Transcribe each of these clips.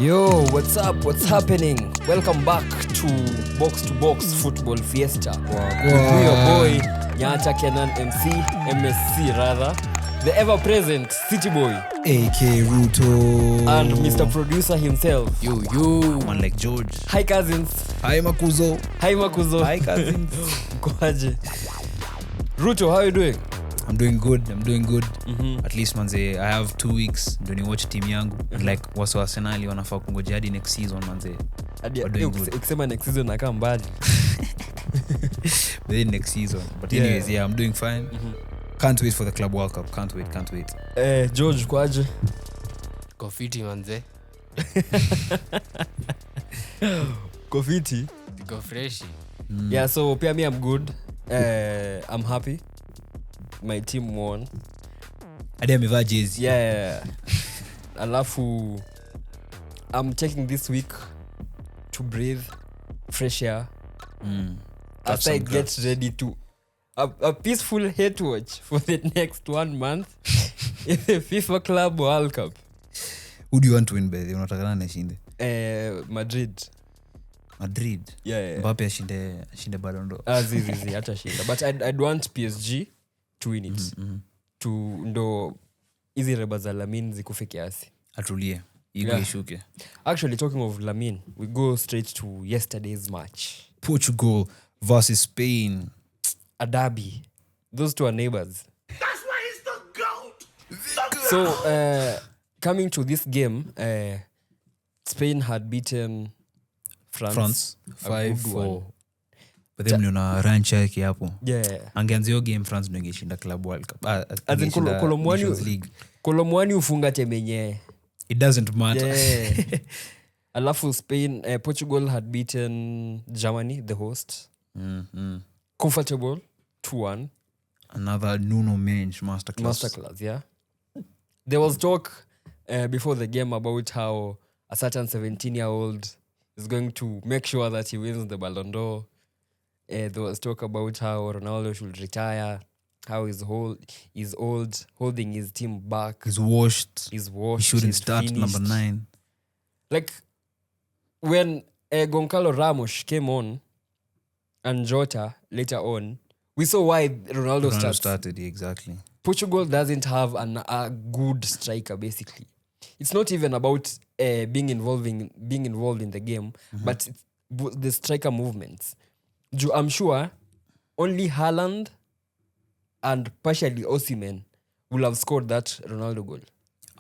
Yo, what's up? What's happening? Welcome back to Box Football Fiesta. With your boy, Nyata Kenan MSC rather. The ever-present City Boy. AK Rutto. And Mr. Producer himself. Yo. One like George. Hi cousins. Hi Makuzo. Hi cousins. Kwaje. Rutto, how you doing? I'm doing good. Mm-hmm. At least manze, I have 2 weeks ndio ni watch team yangu. And like waso Arsenal wanafaa kungoja hadi next season manze. Ukisema next season nakaa mbali. Then next season. But anyways, yeah, I'm doing fine. Mm-hmm. Can't wait for the Club World Cup. Can't wait. George, kwaje? Kofiti manze. Kofiti? Go fresh. Yeah, so pia me I'm good. I'm happy. My team won. Hadi amevaa jersey. Yeah. Alafu I'm taking this week to breathe fresh air. As I get ready to a peaceful hate watch for the next 1 month in the FIFA Club World Cup. Who do you want to win by? Unataka nani ashinde? Madrid. Yeah. Mbappe ashinde Ballon d'Or. Zizi hata shinda. But I'd want PSG to win it. Mm-hmm. To ndo hizi reba za Lamine zikufe kiasi. Atulie. Ishuke. Actually, talking of Lamine, we go straight to yesterday's match. Portugal versus Spain. A derby. Those two are neighbors. That's why he's the GOAT. So, coming to this game, Spain had beaten France 5-4. But then mliona ranch yake hapo. Yeah. Angeanzio game France ndio ingeshinda Club World Cup. As in Kolomwani ufunga temenye. It doesn't matter. Yeah. Alafu Spain, Portugal had beaten Germany, the host. Mm-hmm. Comfortable 2-1. Another Nuno Mendes masterclass. Yeah. There was talk before the game about how a certain 17-year-old is going to make sure that he wins the Ballon d'Or. There was talk about how Ronaldo should retire, how he's old, holding his team back. He's washed. He shouldn't start finished. number 9. Like, when Goncalo Ramos came on and Jota later on, we saw why Ronaldo started. Exactly. Portugal doesn't have a good striker, basically. It's not even about being involved in the game, but the striker movements. I'm sure only Haaland and partially Osimhen will have scored that Ronaldo goal.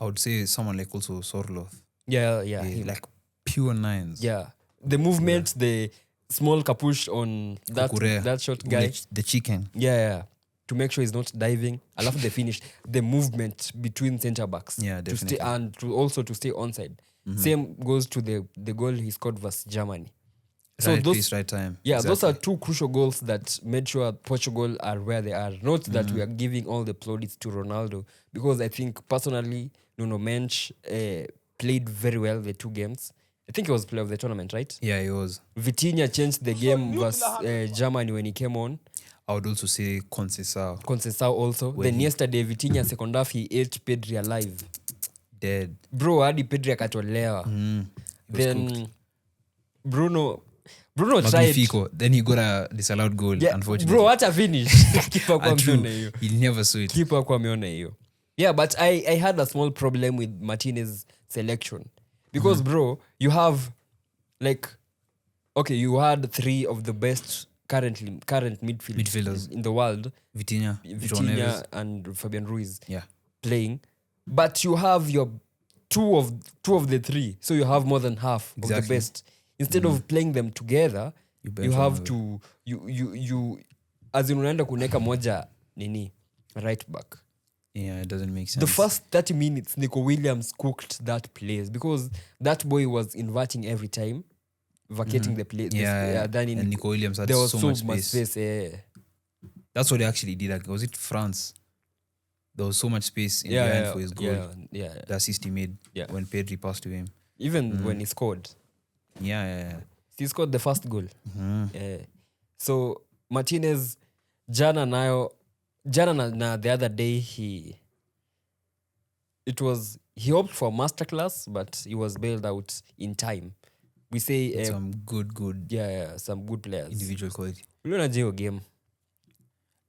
I would say someone like also Sorloth. Yeah. Like pure 9s. Yeah. The movement, the small capuche on that short guy. The chicken. Yeah. To make sure he's not diving. I love the finish. The movement between centre backs. Yeah, definitely. To stay onside. Mm-hmm. Same goes to the goal he scored versus Germany. Right place, right time. Yeah, exactly. Those are two crucial goals that made sure Portugal are where they are. Not that we are giving all the plaudits to Ronaldo, because I think personally, Nuno Mendes played very well the 2 games. I think he was player of the tournament, right? Yeah, he was. Vitinha changed the game versus Germany when he came on. I would also say Conceição also. Then yesterday, Vitinha second half, he ate Pedri alive. Dead. Bro, hadi Pedri akatolewa. Then Bruno tried. Then he got a disallowed goal, unfortunately. Bro, what a finish. Keeper kwa ameona hiyo. He never saw it. Keeper kwa ameona hiyo. Yeah, but I had a small problem with Martinez's selection. Because bro, you have you had 3 of the best current midfielders in the world. Vitinha and Fabian Ruiz playing. But you have your two of the 3. So you have more than half of the best. Instead of playing them together, you have to you as in unaenda kuneka moja right back. Yeah, it doesn't make sense. The first 30 minutes, Nico Williams cooked that place because that boy was inverting every time, vacating the place. And Nico Williams had so much space. That's what they actually did. Like, was it France? There was so much space in behind for his goal. Yeah. The assist he made when Pedri passed to him. Even when he scored. Yeah. He scored the first goal. So Martinez, Jana na the other day he he hoped for masterclass, but he was bailed out in time. We say some good some good players. individual quality. Uliona hiyo game.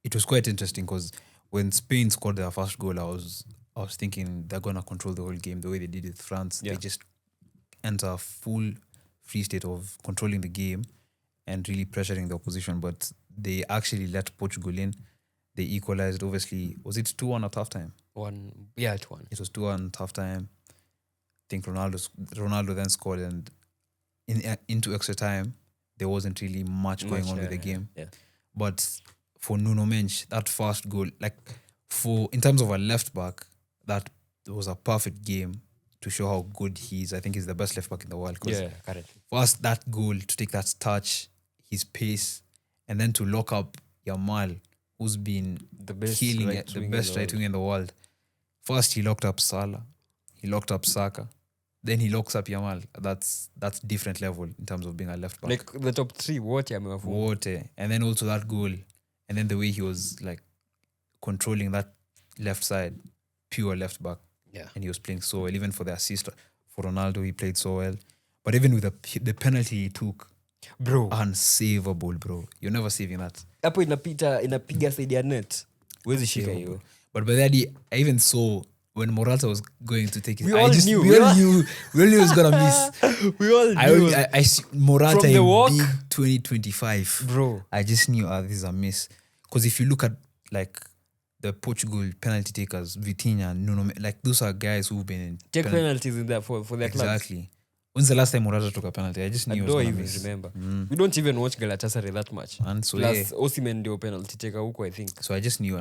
It was quite interesting because when Spain scored their first goal, I was thinking they're gonna control the whole game the way they did with France. Yeah. They just enter a full free state of controlling the game and really pressuring the opposition. But they actually let Portugal in. They equalized. Obviously, was it 2-1 at halftime? 2-1. It was 2-1 at halftime. I think Ronaldo then scored, and into extra time, there wasn't really much going on with the game. Yeah. But for Nuno Mendes, that first goal, like in terms of a left back, that was a perfect game to show how good he is. I think he's the best left back in the world. Yeah, correct. First, that goal, to take that touch, his pace, and then to lock up Yamal, who's been The best killing right it, the wing best in the right wing in the world. First, he locked up Salah, he locked up Saka, then he locks up Yamal. That's different level in terms of being a left back. Like the top 3, wote amewafunga. And then also that goal, and then the way he was like controlling that left side, pure left back. Yeah. And he was playing so well. Even for the assist for Ronaldo, he played so well. But even with the penalty he took, Bro. unsavable, bro. You're never saving that. Hapo inapiga side ya net. Huwezi shika hiyo. But by that, I even saw when Morata was going to take it. We all knew. We all knew he was gonna miss. We all knew. I see Morata From the in walk, big 2025. Bro. I just knew this is a miss. Because if you look at like the Portugal penalty takers, Vitinha, Nuno, like those are guys who've been in Take penalties in there for their clubs. Exactly. When's the last time Morata took a penalty? I just knew I he was don't gonna even miss. remember. We don't even watch Galatasaray that much. And so Plus Osimhen ndio penalty taker huko, I think. So I just knew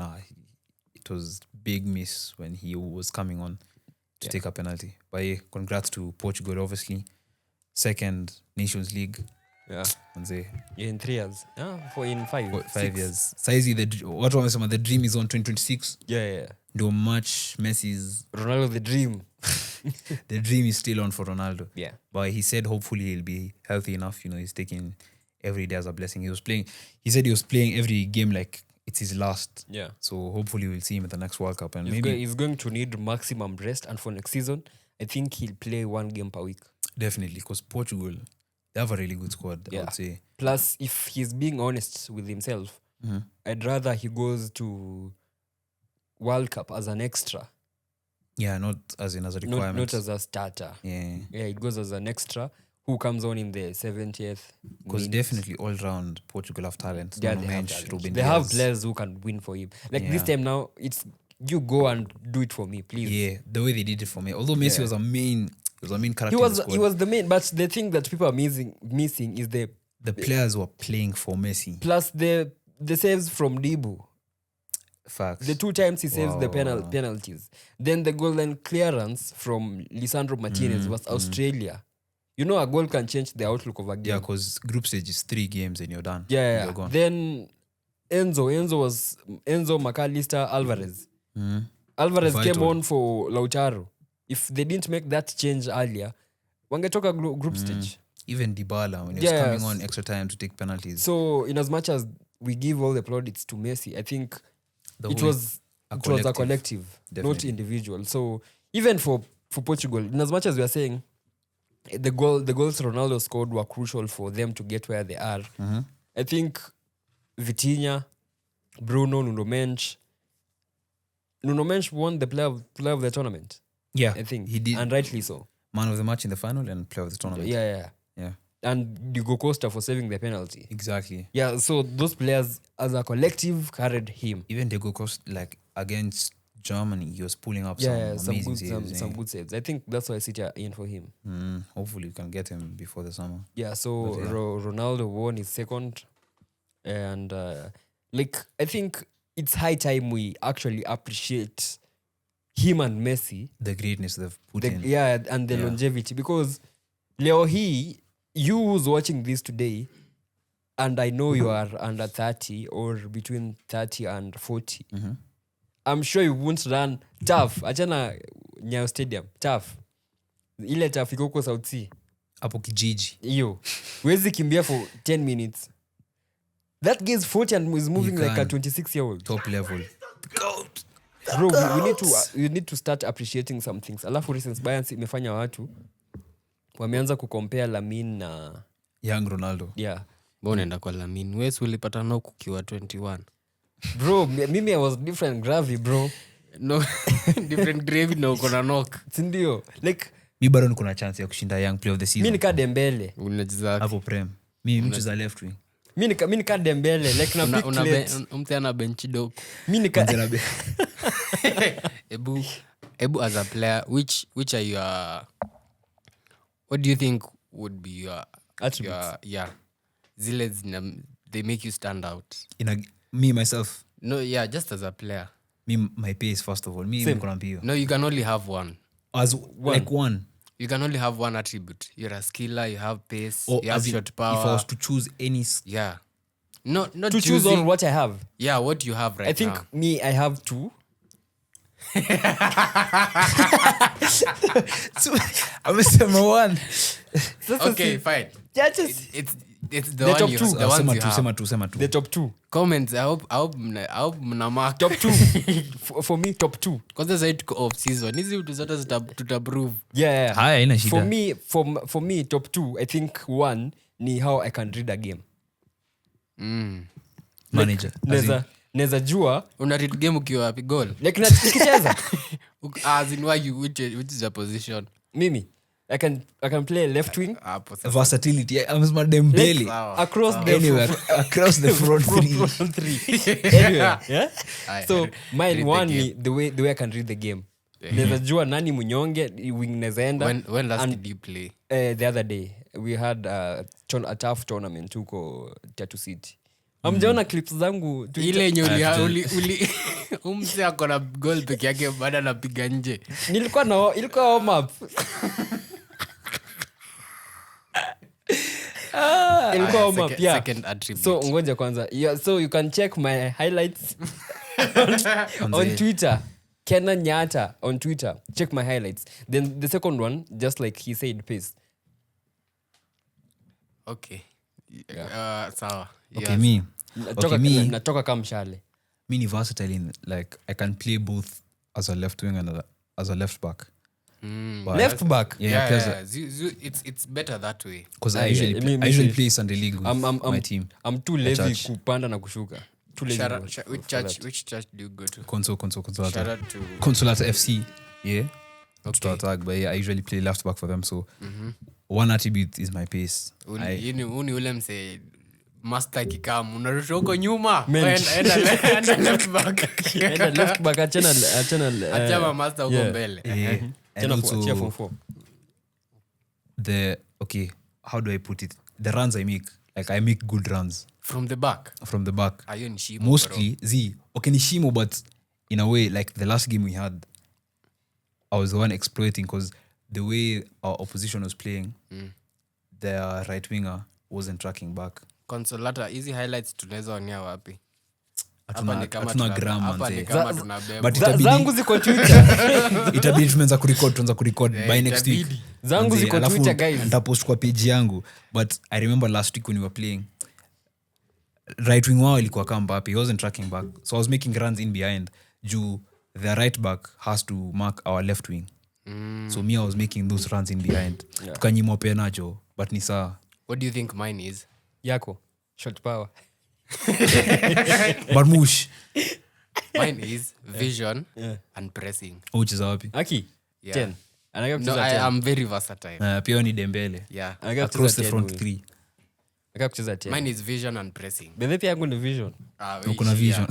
it was big miss when he was coming on to take a penalty. But yeah, congrats to Portugal, obviously. Second Nations League. Yeah. Manze, In 3 years. In 5. 5 years. Saizi, what was the dream is on 2026. Yeah. Do much Messi's. Ronaldo the dream. The dream is still on for Ronaldo. Yeah. But he said hopefully he'll be healthy enough. He's taking every day as a blessing. He said he was playing every game like it's his last. Yeah. So hopefully we'll see him at the next World Cup. And He's going to need maximum rest, and for next season, I think he'll play 1 game per week. Definitely, because Portugal, they have a really good squad, I would say. Plus, if he's being honest with himself, I'd rather he goes to World Cup as an extra. Yeah, not as a requirement. Not as a starter. Yeah. Yeah, it goes as an extra who comes on in the 70th. Because definitely all round Portugal have talent. Yeah, Nuno they have Mendes, talent. Ruben They Dias. have players who can win for him. Like this time now, it's you go and do it for me, please. Yeah, the way they did it for me. Although Messi was a main character. He was the main, but the thing that people are missing is the players were playing for Messi. plus the saves from Dibu. Facts. The 2 times he saves the penalties. Then the golden clearance from Lisandro Martinez was Australia. You know, a goal can change the outlook of a game. Yeah, because group stage is 3 games and you're done. Yeah. You're gone. Then Enzo McAllister, Alvarez. Alvarez Vital. came on for Lautaro. If they didn't make that change earlier, wangetoka group stage. Even Dybala, when he was coming on extra time to take penalties. So, in as much as we give all the plaudits to Messi, I think it was a collective, not individual. So, even for Portugal, in as much as we are saying the goals Ronaldo scored were crucial for them to get where they are, I think Vitinha, Bruno, Nuno Mendes won the player of the tournament. Yeah, I think he did. And rightly so. Man of the match in the final and player of the tournament. Yeah. And Diego Costa for saving the penalty. Exactly. Yeah, so those players as a collective carried him. Even Diego Costa, like against Germany, he was pulling up some amazing saves. Some good saves. I think that's why City are in for him. Hopefully we can get him before the summer. Yeah, so Ronaldo won his second. And I think it's high time we actually appreciate him and Messi. The greatness they've put in. Yeah, and the longevity. Because Leo, you who's watching this today, and I know you are under 30 or between 30 and 40, I'm sure you won't run tough. Achana Nyayo Stadium, tough. Ile tough iko huko South Sea. Hapo kijiji. Iyo. Huwezi kimbia for 10 minutes. That guy is 40 and is moving like a 26-year-old. Top level. bro, we need to start appreciating some things. Alafu recent bias imefanya watu wameanza kucompare Lamine na young Ronaldo. yeah. Mbona unaenda kwa Lamine? Wewe ulipata knock ukiwa 21. Bro, mimi I was different gravy, bro. No, different gravy na uko na knock. Sindio? Like Mi bado niko na chance ya kushinda young player of the season. mimi nika Dembele. Unacheza Hapo prem. Mi mcheza left wing. Mimi nika Dembele like na pick late. mtana bench dog. Mimi nika Ebu as a player, which are your, what do you think would be your attributes? Zile they make you stand out? Me myself. No, yeah, just as a player. Me my pace first of all. Me niko na mbio. No, you can only have one. As like one. You can only have one attribute. You're a skiller, you have pace, Or you have as in, shot power. if I was to choose any Yeah. Not to choose choosing, on what I have. Yeah, what you have right now. I think me I have 2. so, amesema one. Okay, fine. Yeah, just It's the The one top you two. the ones you have. Sema tu. the top 2. Comments, I hope mna mark. Top 2. For me top 2. Kwanza sasa tuko off season. Hizi vitu zote tutaprove. Yeah. Haya haina shida. For me top 2, I think 1 ni how I can read a game. Manager. Neza jua Una read game ukiwa wapi goal? like nikicheza. As in which is your position? Mimi I can play left wing Hapo sasa. Versatility. I'm Dembele. Sawa. across the Anywhere across the front three. front 3. Anyway, yeah? Aye, So mine read the one game. ni the way I can read the game. Neza jua nani munyonge wing neza enda. When last And, did you play? the other day we had a tough tournament huko Tatu City. Amjaona clips zangu Ile yenye uli umse akona goal peke yake baada anapiga nje. ilikuwa warm up. Ilikuwa warm up, yeah. Second attribute. So ngoja kwanza. Yeah, so you can check my highlights on Twitter. Kenan Nyata on Twitter. Check my highlights. Then the second one, just like he said, pace. Okay. Sawa. Okay, me. Natoka kama mshale. Me ni versatile in like I can play both as a left wing and as a left back. But Left back. Yeah. It's better that way. Because I me usually too. play Sunday League with my team. I'm too lazy church. kupanda na kushuka. Too lazy. Which church do you go to? Consolata. Shout out to Consolata FC. Yeah. To attack, but yeah, I usually play left back for them. So one attribute is my pace. uni ule mse master kikam unarusha huko nyuma. Mensch. Enda left back. Enda left back achana Achama master huko mbele. Yeah. And Achana kuachia form also 4. how do I put it? The runs I make, like I make good runs From the back. from the back. Ayo ni shimo. Mostly ni shimo, but in a way, like the last game we had, I was the one exploiting because the way our opposition was playing, their right winger wasn't tracking back. Consolata, hizi highlights tunaweza onea wapi? Hatuna gram manze. tunabeba. But itabidi- zangu ziko Twitter. itabidi tuanza kurecord by next week. itabidi. Zangu Manze, ziko alafu Twitter, guys. nitapost kwa page yangu, but I remember last week when we were playing, right wing wao ilikuwa kama Mbappe, he wasn't tracking back, so I was making runs in behind juu the right back has to mark our left wing. So me I was making those runs in behind. Tukanyimwa penacho, but ni sawa. What do you think mine is? Yako short power. Barmush Mine is vision and pressing. ucheza wapi? Aki Yeah. 10. Anaga No, kucheza I 10. am very versatile. Pia ni Dembele. Yeah. Anaga Across kucheza the 10 front huyu. three. Anaga kucheza 10. Mine is vision and pressing. Bebe pia yangu ni vision. Uko na vision.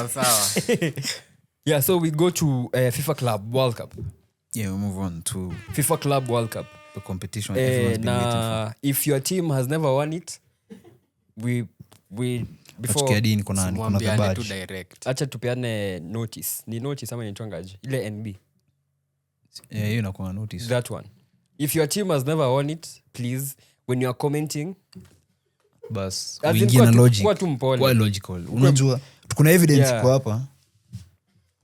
Sawa. Yeah, so we go to FIFA Club World Cup. Yeah, we move on to FIFA Club World Cup. the competition everyone's been waiting for. Na if your team has never won it, we before Tukiadi niko na the Mwambiane tu badge. direct. acha tupeane notice. Ni notice ama inaitwangaje? Ile NB. Yeah, hiyo inakuwa notice. That one. If your team has never won it, please when you are commenting, Bas, as in uingie na logic. kuwa tu mpole. Kwa logical. Unajua kuna evidence Yeah. kwa hapa.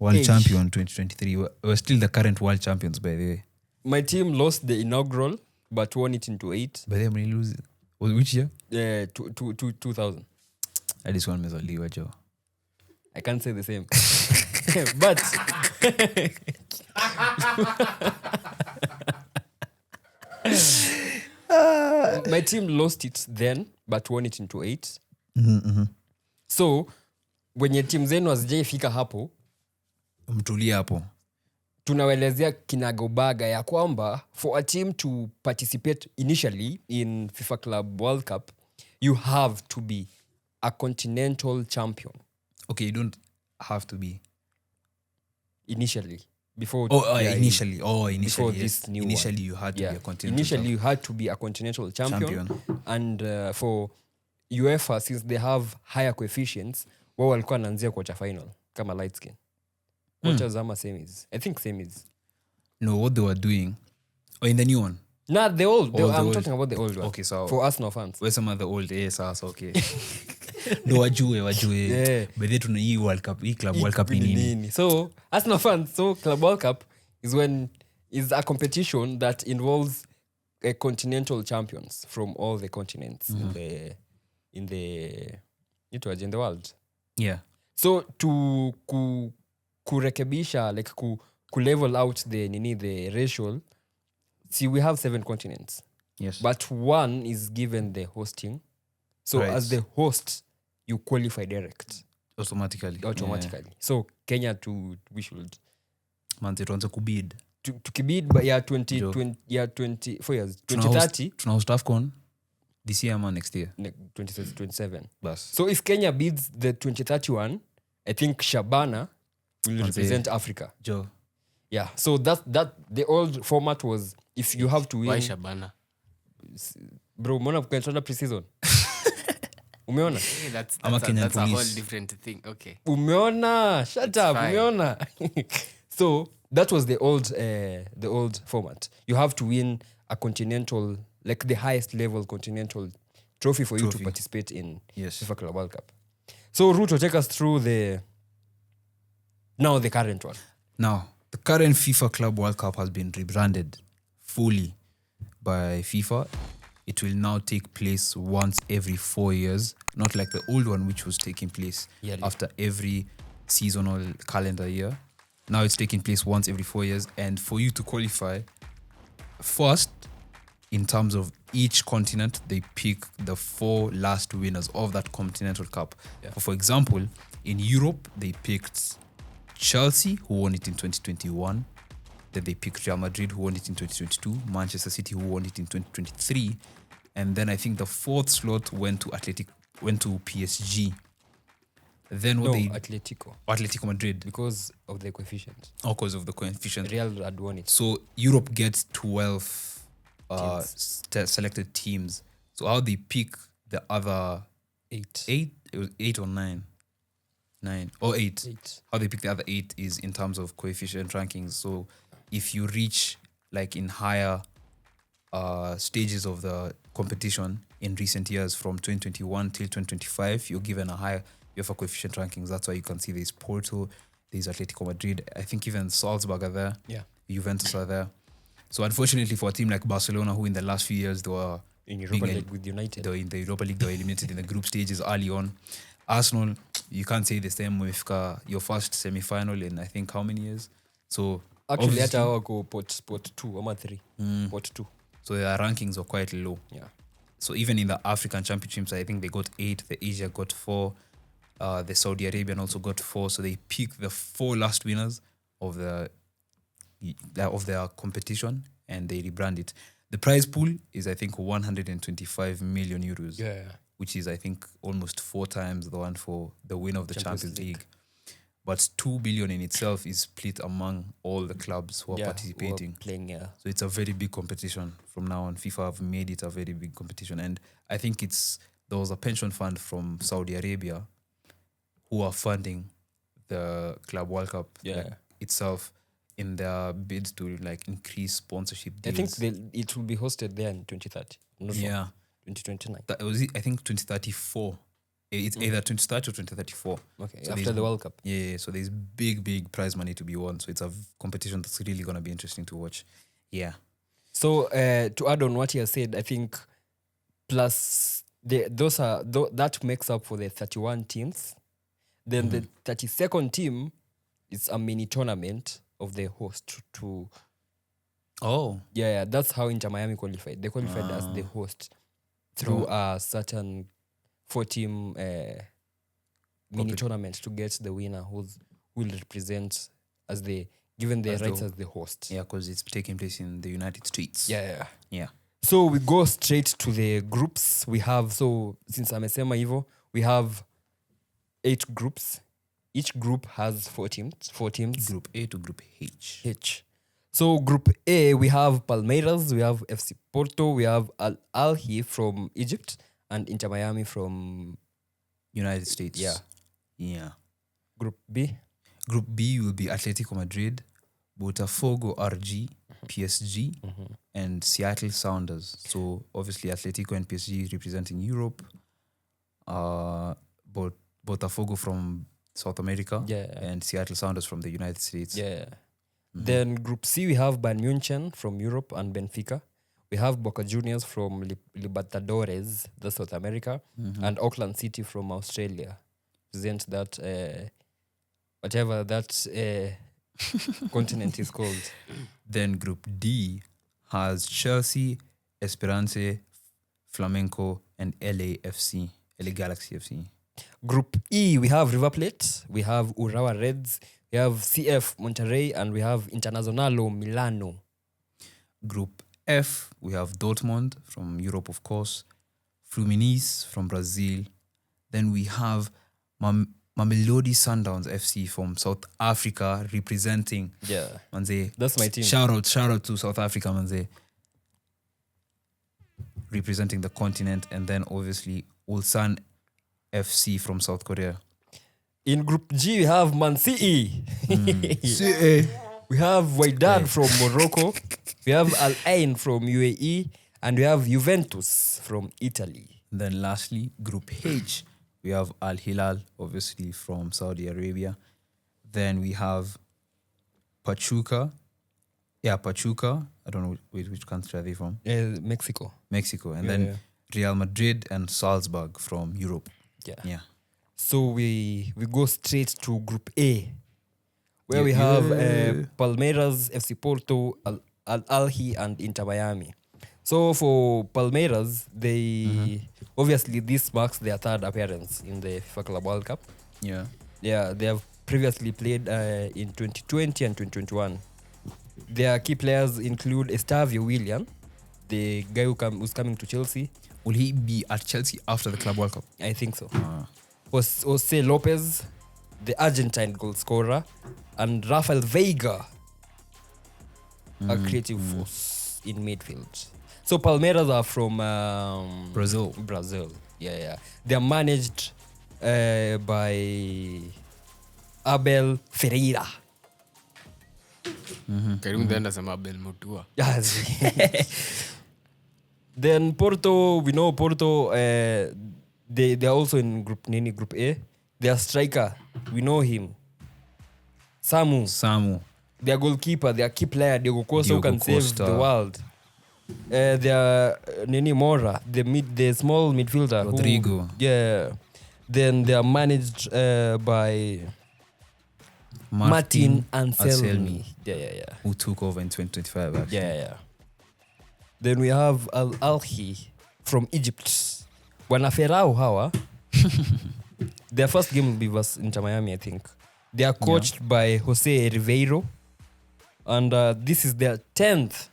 World Age. champion 2023. We're still the current world champions by the way. My team lost the inaugural but won it into 8. By the way, mli lose. Which year? 2000. At this one mezaliwa jo. I can't say the same. But my team lost it then, but won it into 8. So wenye team zenu hazijaifika hapo, mtulia hapo. tunawelezea kinagobaga ya kwamba for a team to participate initially in FIFA Club World Cup, you have to be a continental champion Okay, you don't have to be. initially. Before Initially, before yes. this new Initially, one. you had to be a continental Initially, you had to be a continental champion. Champion. And for UEFA, since they have higher coefficients, wao walikuwa wanaanzia quarter final kama light skin. Quarters ama semis. I think semis. No, what they were doing. In the new one. Not the old. The I'm old. talking about the old one. Okay, so for Arsenal fans. where's some of the old ASAS? Okay. No, wajue. Yeah. But they tuna hii World Cup, hii Club World Cup ni nini? So Arsenal fans, so Club World Cup is a competition that involves continental champions from all the continents in the world. Yeah. So to kurekebisha, like ku level out the ratio, see, we have 7 continents, Yes. but one is given the hosting. So Right. as the host, you qualify direct automatically. automatically. So Kenya we should Man, tuanze kubid. tukibid by year 20 Joke. 20 year 24 years 2030 Tuna host AFCON this year ama next year. 2027. Bas. So if Kenya bids the 2031, I think Shabana will represent Africa. Joe. Yeah. So that the old format was if you have to win. Why Shabana? Bro, umeona kukaenda pre-season? Umeona? Hey, that's I'm a Kenyan a whole police. different thing. Okay. Umeona? Shut up. fine. Umeona? So that was the old format. You have to win a continental, like the highest level continental trophy for you to participate in Yes. FIFA Club World Cup. So Rutto, take us through the current one. Now, the current FIFA Club World Cup has been rebranded fully by FIFA. It will now take place once every 4 years, not like the old one, which was taking place Yearly. after every seasonal calendar year. Now it's taking place once every 4 years. And for you to qualify, first, in terms of each continent, they pick the 4 last winners of that continental cup. Yeah. For example, in Europe, they picked Chelsea, who won it in 2021. Then they picked Real Madrid, who won it in 2022. Manchester City, who won it in 2023. And then I think the 4th slot went to PSG. Then what Atletico Madrid, because of the coefficient. because of the coefficient. Real had won it. So Europe gets 12 selected teams. So how they pick the other 8. 8? It was 8 or 9. 9 or 8. 8. How they pick the other 8 is in terms of coefficient rankings. So if you reach like in higher stages of the competition in recent years from 2021 till 2025, you're given a higher UEFA coefficient rankings. That's why you can see there's Porto, there's Atletico Madrid. I think even Salzburg are there. Yeah. Juventus are there. So unfortunately for a team like Barcelona, who in the last few years they were In Europa League with United. in the Europa League, they were eliminated in the group stages early on. Arsenal, you can't say the same with your first semi-final in I think how many years. So Actually, obviously- hata wako pot 2 or 3. Pot 2. so their rankings were quite low. Yeah. So even in the African championships, I think they got 8. The Asia got 4. The Saudi Arabian also got 4. So they picked the 4 last winners of their competition and they rebrand it. The prize pool is I think 125 million euros, Yeah. which is I think almost 4 times the one for the winner of the Champions League. But 2 billion in itself is split among all the clubs who are participating. Playing, yeah. So it's a very big competition from now on. FIFA have made it a very big competition. And I think there was a pension fund from Saudi Arabia who are funding the Club World Cup itself in their bid to like increase sponsorship deals. I think it will be hosted there in 2030. Not 2029. That was it, I think 2034. It's either 2030 or 2034. Okay, So after there's- the World Cup. Yeah, so there's big prize money to be won. So it's a competition that's really going to be interesting to watch. Yeah. So to add on what he has said, I think plus that makes up for the 31 teams. Then the 32nd team it's a mini tournament of the host to. Oh, Yeah, that's how Inter Miami qualified. They qualified as the host through a certain 4-team mini tournament to get the winner who will represent as the given the rights as the host. yeah, because it's taking place in the United States. Yeah. So we go straight to the groups. We have since amesema hivyo, we have 8 groups. Each group has 4 teams. Group A to Group H. So Group A, we have Palmeiras, we have FC Porto, we have Al Ahly from Egypt, and Inter Miami from United States. Yeah. Group B. Group B will be Atletico Madrid, Botafogo RG, PSG, and Seattle Sounders. So obviously Atletico and PSG representing Europe. Botafogo from South America, and Seattle Sounders from the United States. Then Group C, we have Bayern Munich from Europe and Benfica. We have Boca Juniors from Libertadores, that's South America, and Auckland City from Australia. Present that, whatever that continent is called. Then Group D has Chelsea, Esperance, Flamenco, and LA Galaxy FC. Group E, we have River Plate, we have Urawa Reds, we have CF Monterrey, and we have Internazionale Milano. Group F, we have Dortmund from Europe, of course, Fluminense from Brazil. Then we have Mamelodi Sundowns FC from South Africa representing. Manze. That's my team. Shout out to South Africa, Manze. Representing the continent. And then obviously Ulsan FC from South Korea. In Group G, we have Man City. We have Wydad from Morocco. We have Al Ain from UAE. And we have Juventus from Italy. Then lastly, Group H, we have Al Hilal, obviously from Saudi Arabia. Then we have Pachuca. I don't know which country are they from. Mexico. And then Real Madrid and Salzburg from Europe. Yeah. So we go straight to Group A, where we have Palmeiras, FC Porto, Al Ahly, and Inter Miami. So for Palmeiras, they obviously this marks their 3rd appearance in the FIFA Club World Cup. Yeah, they have previously played in 2020 and 2021. Their key players include Estavio Willian, the guy who's coming to Chelsea. Will he be at Chelsea after the Club World Cup? I think so. Jose Lopez, the Argentine goal scorer, and Rafael Veiga, a creative force in midfield. So Palmeiras are from Brazil. Yeah. They are managed by Abel Ferreira. Karibu ndenda sema Abel Mutua. Then Porto, we know Porto, they are also in Group A. Their striker, we know him. Samu. Their goalkeeper, their key player, Diego Costa, who can save the world. Their Mora, the small midfielder. Rodrigo. Then they are managed by Martin Anselmi. Yeah. Who took over in 2025, actually. Yeah. Then we have Al Ahly from Egypt. Wanaferao hawa. Their first game will be versus Inter Miami, I think. They are coached by Jose Ribeiro. And this is their 10th.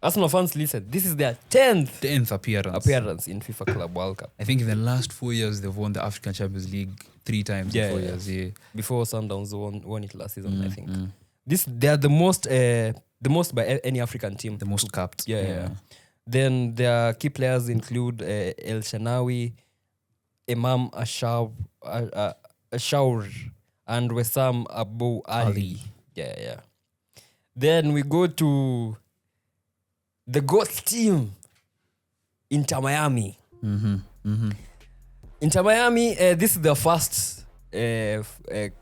Arsenal fans, listen. This is their 10th appearance in FIFA Club World Cup. I think in the last 4 years, they've won the African Champions League 3 times in 4 years. Yeah. Before Sundowns won it last season, I think. They are the most by any African team. The most capped. Yeah. Then their key players include El Shanawi, Imam Ashaur, and Wessam Abu Ali. Yeah. Then we go to the GOAT team, Inter Miami. Inter Miami, this is their first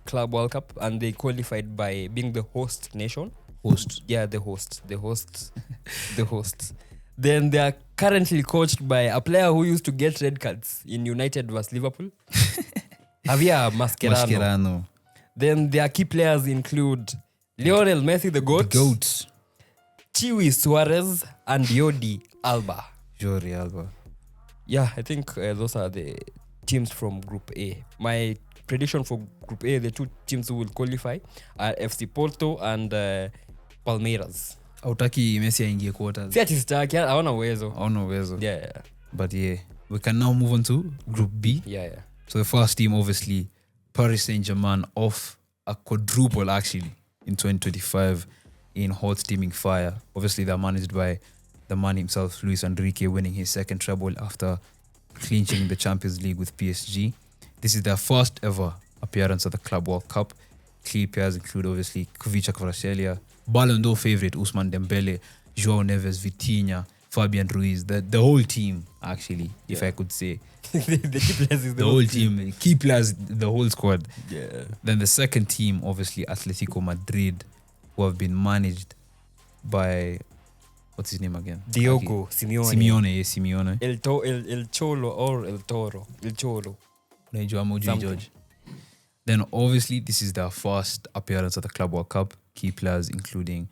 Club World Cup, and they qualified by being the host nation. Yeah, the host. Then they are currently coached by a player who used to get red cards in United vs Liverpool. Javier Mascherano. Then their key players include Lionel Messi, the GOAT, Goats. Chiwi Suarez, and Yodi Alba. Jordi Alba. Yeah, I think those are the teams from Group A. My prediction for Group A, the two teams who will qualify are FC Porto and Palmeiras. Autaki Messi aingie quarters. Si ati sitaki, hawana uwezo. Hawana uwezo. Yeah. But yeah, we can now move on to Group B. Yeah. So the first team, obviously, Paris Saint-Germain off a quadruple actually in 2025 in hot steaming fire. Obviously, they're managed by the man himself, Luis Enrique, winning his second treble after clinching the Champions League with PSG. This is their first ever appearance at the Club World Cup. Key players include obviously Kvicha Kvaratskhelia, Ballon d'Or favorite Ousmane Dembele, Joao Neves, Vitinha, Fabian Ruiz, the whole team actually, if I could say. The key players is The whole team, key players, the whole squad. Yeah. Then the second team, obviously Atletico Madrid, who have been managed by, what's his name again? Diogo Simeone. Simeone. El Cholo or El Toro. El Cholo. Unajua Moji Something. George. Then obviously this is their first appearance at the Club World Cup. Key players including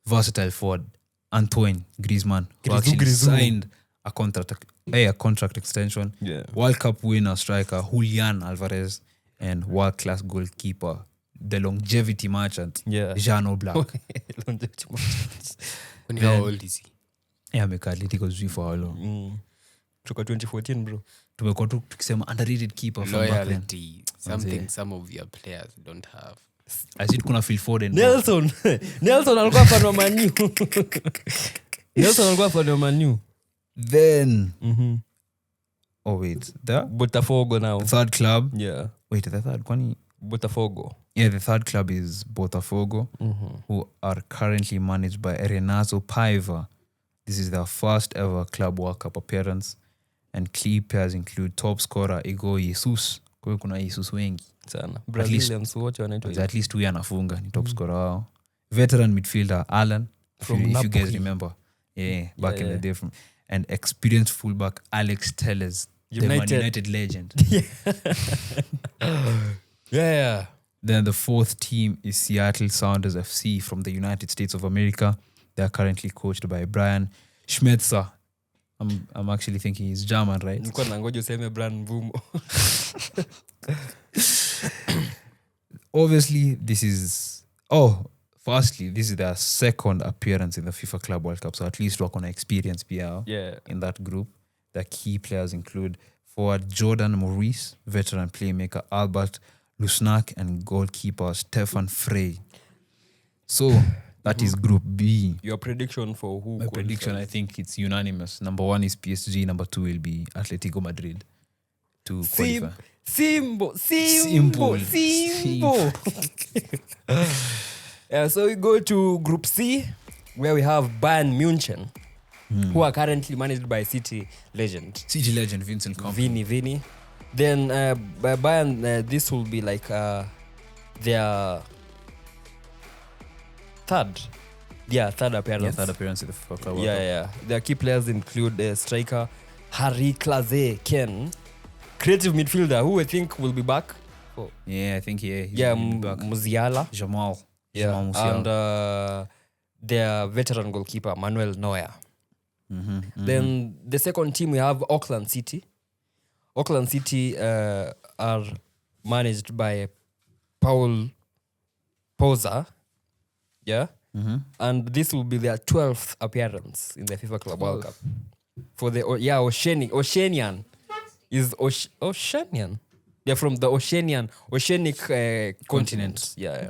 versatile forward Antoine Griezmann, who actually Grisou. signed a contract extension. Yeah. World Cup winner striker Julian Alvarez and world-class goalkeeper, the longevity merchant, Yeah. Jean Oblak. When how old is he? Yeah, ameka Atletico sijui for how long. Toka 2014 bro. Tumekuwa tu tukisema underrated keeper from back then. Loyalty. Something some of your players don't have. I said kuna Phil Foden. Nelson alikuwa fan wa Man U. Nelson alikuwa fan wa Man U. Then oh wait, the Botafogo now. third club. Yeah. Wait, the third kwani? Botafogo. Yeah, the third club is Botafogo, who are currently managed by Renato Paiva. This is their first ever Club World Cup appearance, and key players include top scorer Igor Jesus. Kwa hiyo kuna Jesus wengi. Sana. Brazilians wote wanaitwa At least huyu anafunga ni top scorer wao. Veteran midfielder Alan, if From you guys Napoli. remember. Yeah, back in Yeah. the day and experienced fullback Alex Telles, the Man United legend. Yeah. Then the fourth team is Seattle Sounders FC from the United States of America. They are currently coached by Brian Schmetzer. I'm actually thinking he's German, right? Nilikuwa nangoja useme Brian Mvumo. Obviously, this is their second appearance in the FIFA Club World Cup. So at least work on experience PR Yeah. in that group. The key players include forward Jordan Maurice, veteran playmaker Albert Lusnak, and goalkeeper Stefan Frey. So that is Group B. Your prediction for who? My prediction, I think it's unanimous. Number 1 is PSG. Number 2 will be Atletico Madrid to qualify. Simple. Yeah, so we go to Group C, where we have Bayern Munchen, who are currently managed by City legend City legend Vincent Kompany. Vini. Then by Bayern, this will be like their third appearance. Yeah, third appearance at the FIFA Club World Cup. Yeah. Their key players include striker Harry Claze Ken, creative midfielder who I think will be back. Yeah, I think he's back. Musiala. Jamal Yeah, Musiala. and their veteran goalkeeper Manuel Neuer. Then the second team we have Auckland City. Auckland City are managed by Paul Poza. Yeah. And this will be their 12th appearance in the FIFA Club World Cup. For the Oceanian is Oceanian. They're from the Oceanic continent. Yeah.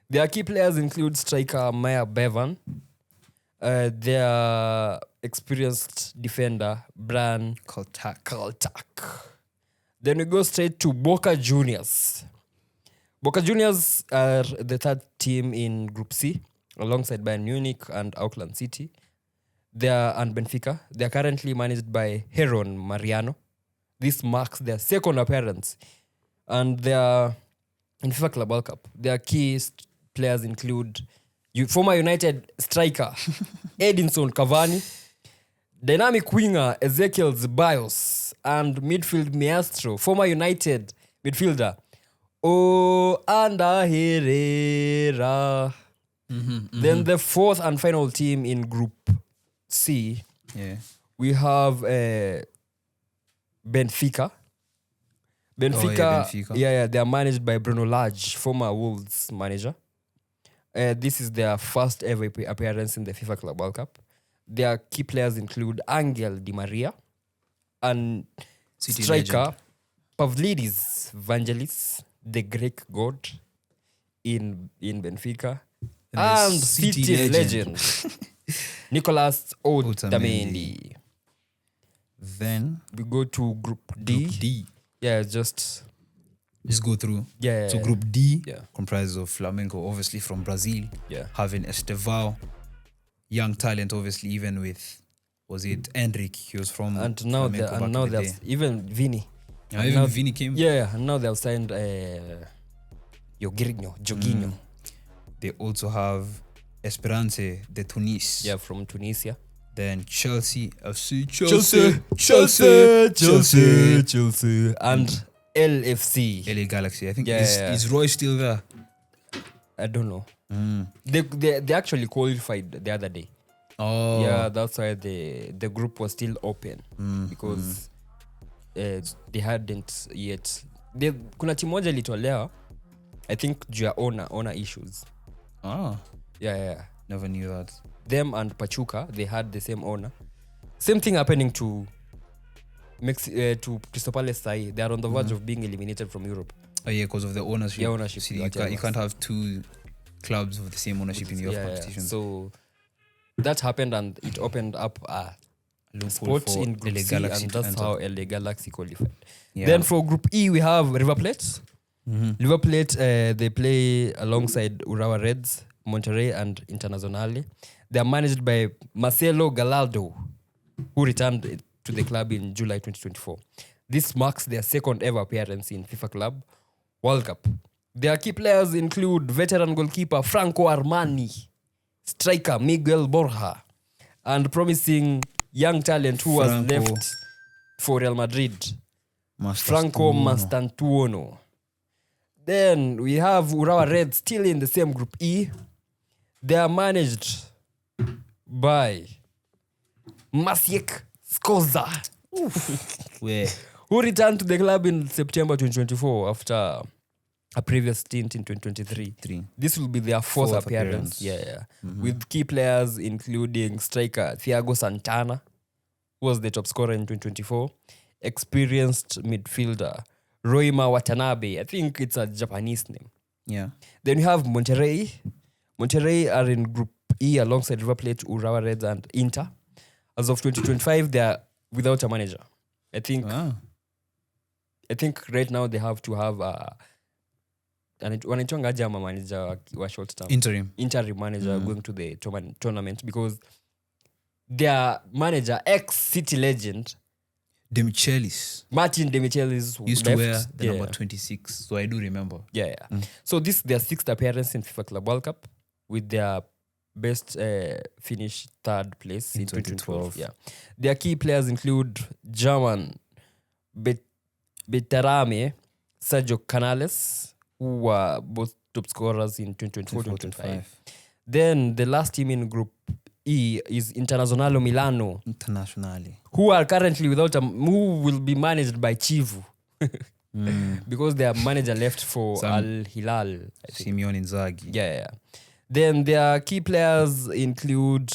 Their key players include striker Maya Bevan, their experienced defender Bran Kaltak. Then we go straight to Boca Juniors. Boca Juniors are the third team in Group C, alongside Bayern Munich and Auckland City. And Benfica. They are currently managed by Heron Mariano. This marks their second appearance. And they are in FIFA Club World Cup. Their key players include former United striker Edinson Cavani, dynamic winger Ezekiel Zeballos, and midfield maestro, former United midfielder Oh, Anda Herrera. Then the fourth and final team in Group C, Yeah. we have Benfica. Benfica. Yeah, they are managed by Bruno Lage, former Wolves manager. This is their first ever appearance in the FIFA Club World Cup. Their key players include Angel Di Maria and City striker legend. Pavlidis Vangelis, the Greek god in Benfica, And the and City City legend. legend Nicolas Otamendi. Then We go to Group D. Group D. Yeah, just Just go through. yeah. So Group D Yeah. comprises of Flamengo, obviously from Brazil, Yeah. having Estevao, young talent, obviously, even with, was it Enrique? He was from And now Flamengo back in the there's day. even Vini. Yeah, and even now- Vini came. Yeah, and now they've signed Jorginho. They also have Esperance de Tunis. Yeah, from Tunisia. Then Chelsea FC. Chelsea, and LFC. LA Galaxy. I think Yeah, yeah. is Roy still there? I don't know. They actually qualified the other day. Oh, Yeah, that's why the group was still open because they hadn't yet. Kuna timu moja ilitolewa, I think juu ya owner issues. Ah, Yeah. never knew that. Them and Pachuca, they had the same owner. Same thing happening to Crystal Palace. They are on the verge of being eliminated from Europe. Oh yeah, because of the ownership. Yeah, ownership, See, whatever. you can't have two clubs with the same ownership in your competitions. So that happened and it opened up a Loophole spot for in Group LA C, Galaxy and to that's enter. how LA Galaxy qualified. Yeah. Then for Group E, we have River Plate. River Plate, they play alongside Urawa Reds, Monterrey, and Internazionale. They are managed by Marcelo Gallardo, who returned to the club in July 2024. This marks their second ever appearance in FIFA Club World Cup. Their key players include veteran goalkeeper Franco Armani, striker Miguel Borja, and promising young talent who was Franco left for Real Madrid, Franco Mastantuono. Then we have Urawa Reds still in the same Group E. They are managed by Maciek Skorza, Where? who returned to the club in September 2024 after a previous stint in 2023. This will be their fourth appearance. Yeah. With key players including striker Thiago Santana, who was the top scorer in 2024, experienced midfielder Roima Watanabe. I think it's a Japanese name. Yeah. Then we have Monterrey. Monterrey are in Group E alongside River Plate, Urawa Reds, and Inter. As of 2025, they are without a manager. I think right now they have to have wanaitwangaje ama manager wa short term Interim manager going to the tournament because their manager, ex-City legend Demichelis Martin Demichelis used to left. wear the number 26, so I do remember. Yeah. So this is their sixth appearance in FIFA Club World Cup with their best finish third place in 2012. Yeah. Their key players include German Betarame, Sergio Canales, who were both top scorers in 2024-2025. Then the last team in Group E is Internazionale Milano, Internationally. who are currently who will be managed by Chivu. Because their manager left for Al Hilal, I think. Simeone Inzaghi. Yeah. Then their key players include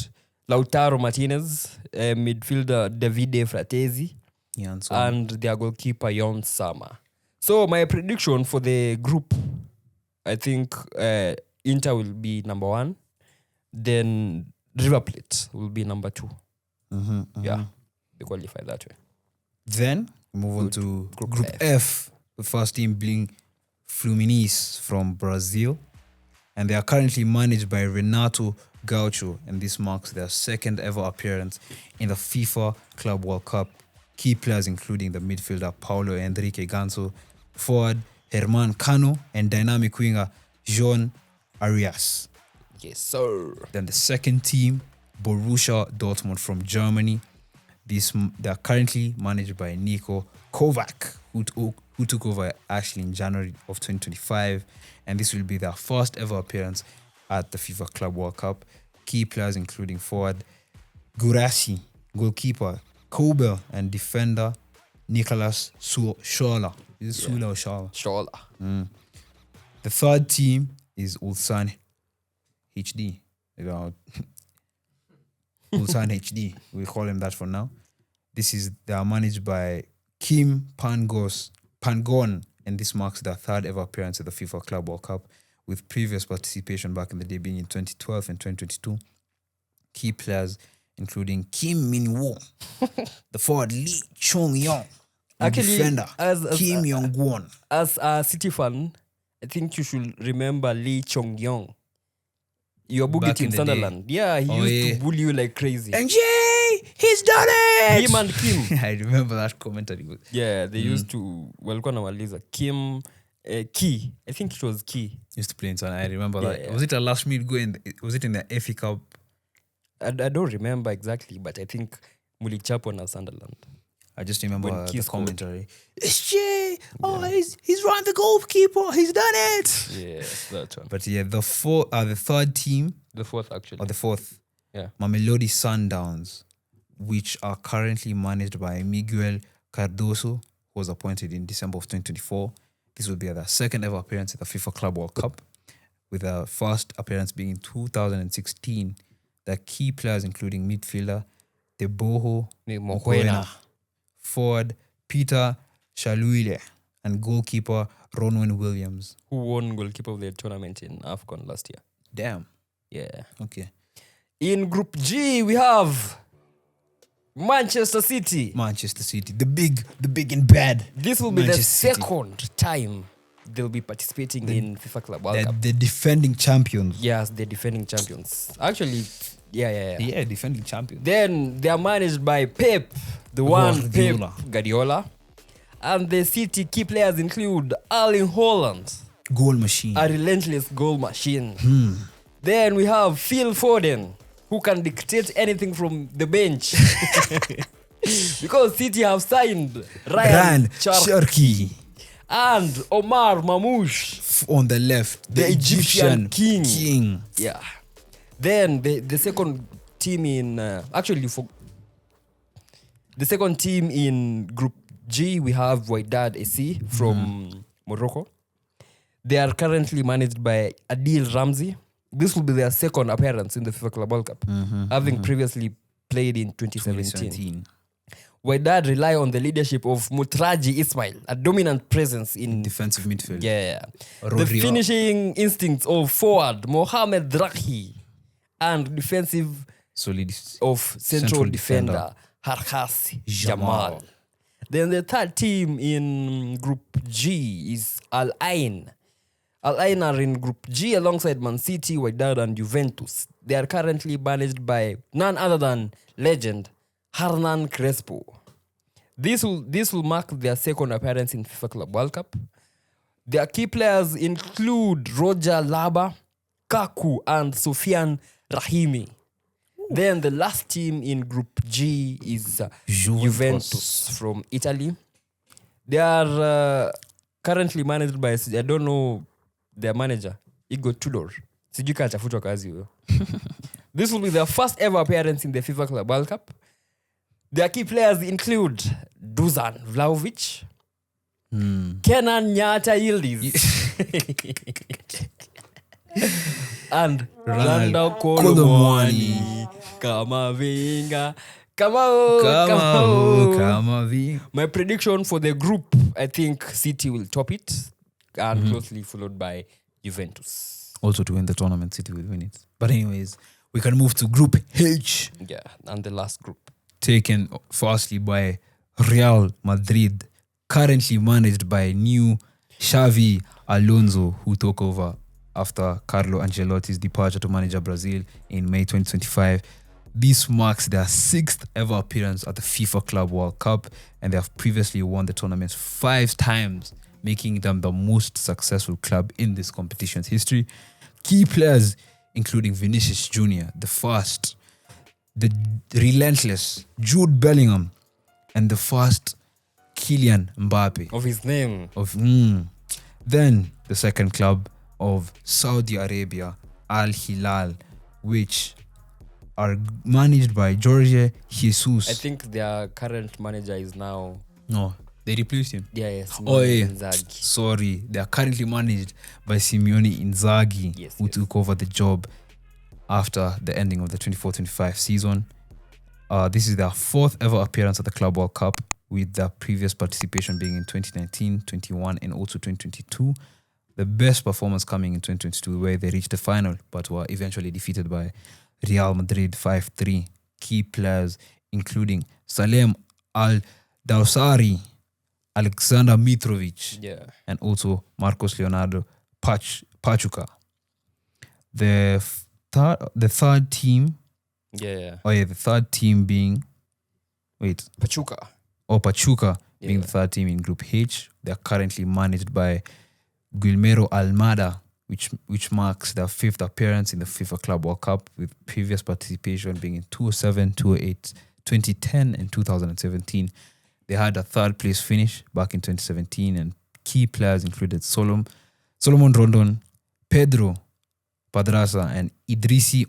Lautaro Martinez, midfielder Davide Fratesi, Yeah, and so and their goalkeeper Jon Sama. So my prediction for the group, I think Inter will be number 1. Then River Plate will be number 2. Yeah, they qualify that way. Then we move on to Group F. The first team being Fluminense from Brazil. And they are currently managed by Renato Gaucho. And this marks their second ever appearance in the FIFA Club World Cup. Key players including the midfielder Paulo Henrique Ganso, forward Herman Cano, and dynamic winger Jean Arias. Yes, sir. Then the second team, Borussia Dortmund from Germany. They are currently managed by Niko Kovac, who who took over actually in January of 2025, and this will be their first ever appearance at the FIFA Club World Cup. Key players including forward Gurasi, goalkeeper Kobel, and defender Nicolas Shola. Is it Sula or Shola? Shola. The third team is Ulsan HD. Ulsan HD. We call him that for now. They are managed by Kim Pangon, and this marks their third ever appearance at the FIFA Club World Cup, with previous participation back in the day being in 2012 and 2022. Key players including Kim Min-woo, the forward Lee Chong-yong, and Actually, defender as Kim Yong-gwon. As a City fan, I think you should remember Lee Chong-yong. Your Back boogit in in the Sunderland. Yeah, he used to bully you like crazy. And Jay, he's done it! Him and Kim. I remember that commentary. Yeah, they used to walikuwa na waliza Kim Key. I think it was Key. Used to play in Sunderland. I remember that. Yeah. Was it a last minute goal? Was it in the FA Cup? I don't remember exactly, but I think mulichapo na Sunderland. I just remember When the Keith scored. commentary. It's Jay! Oh, he's run the goalkeeper. He's done it! Yes, that one. But yeah, the third team, The fourth actually. or the fourth, Yeah. Mamelodi Sundowns, which are currently managed by Miguel Cardoso, who was appointed in December of 2024. This will be their second ever appearance at the FIFA Club World Cup, with their first appearance being in 2016. The key players including midfielder Teboho Mokoena. forward Peter Shaluile, and goalkeeper Ronwen Williams. Who won goalkeeper of the tournament in AFCON last year. Damn. Yeah. Okay. In Group G, we have Manchester City. Manchester City, the big and bad. This will be Manchester the City. second time they'll be participating in FIFA Club World Cup. The defending champions. Yes, the defending champions. Actually, yeah. Yeah, defending champions. Then they are managed by Pep, the one Guardiola. Pep Guardiola. And the City key players include Erling Haaland, Goal machine. a relentless goal machine. Then we have Phil Foden, who can dictate anything from the bench. Because City have signed Ryan Cherki and Omar Mamouche, On the left, the Egyptian king. king. Yeah. Then the second team in the second team in Group G, we have Wydad AC from Morocco. They are currently managed by Adil Ramzi. This will be their second appearance in the FIFA Club World Cup, having previously played in 2017. Wydad rely on the leadership of Mutraji Ismail, a dominant presence in Defensive midfield. yeah. The Rodrigo. finishing instincts of forward Mohamed Drahi and defensive Solid. of central defender Harkas Jamal. Then the third team in Group G is Al Ain. Al Ain are in Group G alongside Man City, Wydad, and Juventus. They are currently managed by none other than legend Hernan Crespo. This will mark their second appearance in FIFA Club World Cup. Their key players include Roger Laba, Kaku, and Sofian Rahimi. Then the last team in Group G is Juventus from Italy. They are currently managed by, I don't know their manager, Igor Tudor. Sijui kama atafutwa kazi huyo. This will be their first ever appearance in the FIFA Club World Cup. Their key players include Dusan Vlahovic, Kenan Nyata Yildiz, and Randa Kolomwani. Kamavinga. Kamao. My prediction for the group, I think City will top it, and closely followed by Juventus. Also to win the tournament, City will win it. But anyways, we can move to Group H. Yeah, and the last group. Taken firstly by Real Madrid, currently managed by new Xavi Alonso, who took over after Carlo Ancelotti's departure to manage Brazil in May 2025. This marks their sixth ever appearance at the FIFA Club World Cup, and they have previously won the tournament 5 times, making them the most successful club in this competition's history. Key players including Vinicius Jr., the first, the relentless Jude Bellingham, and the first Kylian Mbappe. Of his name. Then the second club of Saudi Arabia, Al Hilal, which are managed by Jorge Jesus. I think their current manager is now. No, they replaced him. Yes. Inzaghi. Sorry, they are currently managed by Simeone Inzaghi, who took over the job after the ending of the 24-25 season. This is their fourth ever appearance at the Club World Cup, with their previous participation being in 2019, 21, and also 2022. The best performance coming in 2022, where they reached the final, but were eventually defeated by Real Madrid 5-3. Key players including Salem Al-Dawsari, Alexander Mitrovic, and also Marcos Leonardo Pachuca. The third team. The third team being Pachuca. Being the third team in Group H. They are currently managed by Guillermo Almada, which marks their fifth appearance in the FIFA Club World Cup, with previous participation being in 2007, 2008, 2010, and 2017. They had a third place finish back in 2017, and key players included Solomon Rondon, Pedro Padraza, and Idrissi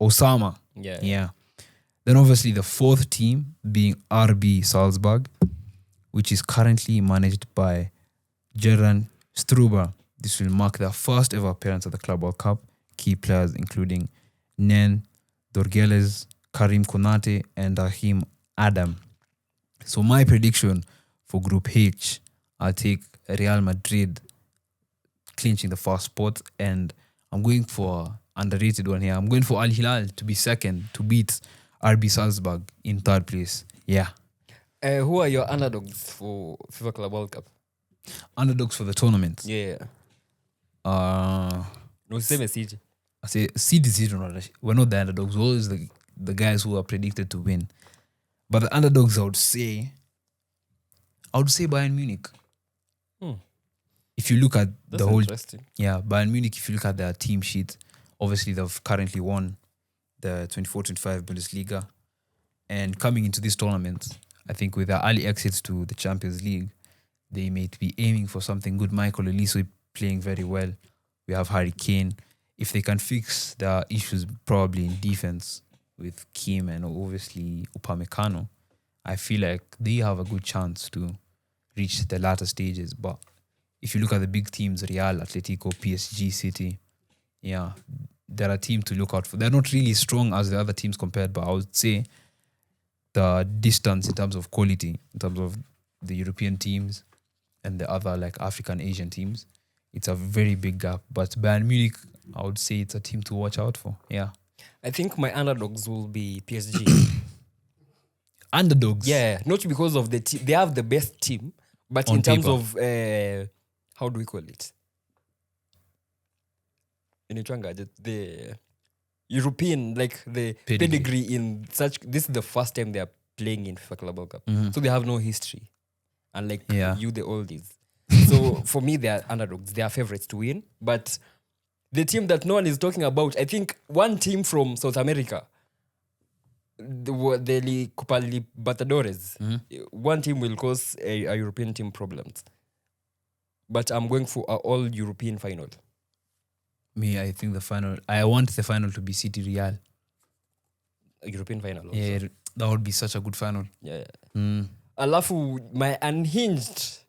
Osama. Then obviously the fourth team being RB Salzburg, which is currently managed by Gerard Struber. This will mark their first ever appearance at the Club World Cup. Key players including Nen Dorgeles, Karim Konate, and Rahim Adam. So my prediction for Group H, I'll take Real Madrid clinching the first spot, and I'm going for underrated one here. I'm going for Al Hilal to be second, to beat RB Salzburg in third place. Who are your underdogs for FIFA Club World Cup? Underdogs for the tournament. No, same as CJ. I say seed. We're not the underdogs. We're always the guys who are predicted to win. But the underdogs, I would say Bayern Munich. If you look at That's the whole, interesting. Bayern Munich. If you look at their team sheet, obviously they've currently won the 24-25 Bundesliga, and coming into this tournament, I think with their early exits to the Champions League, they may be aiming for something good. Michael Olise playing very well. We have Harry Kane. If they can fix their issues probably in defense with Kim and obviously Upamecano, I feel like they have a good chance to reach the latter stages. But if you look at the big teams, Real, Atletico, PSG, City, they're a team to look out for. They're not really strong as the other teams compared, but I would say the distance in terms of quality, in terms of the European teams and the other like African, Asian teams, it's a very big gap. But Bayern Munich, I would say it's a team to watch out for. I think my underdogs will be PSG. Underdogs? Not because of the team. They have the best team, but On in terms paper. of, how do we call it? In Ichwanga, the European, like the pedigree in such. This is the first time they are playing in FIFA Club World Cup. So they have no history. Unlike you, the oldies. So for me, they are underdogs. They are favorites to win. But the team that no one is talking about, I think one team from South America, the Copa Libertadores, one team will cause a European team problems. But I'm going for an all-European final. Me, I think I want the final to be City Real. A European final also. Yeah, that would be such a good final. Alafu, my unhinged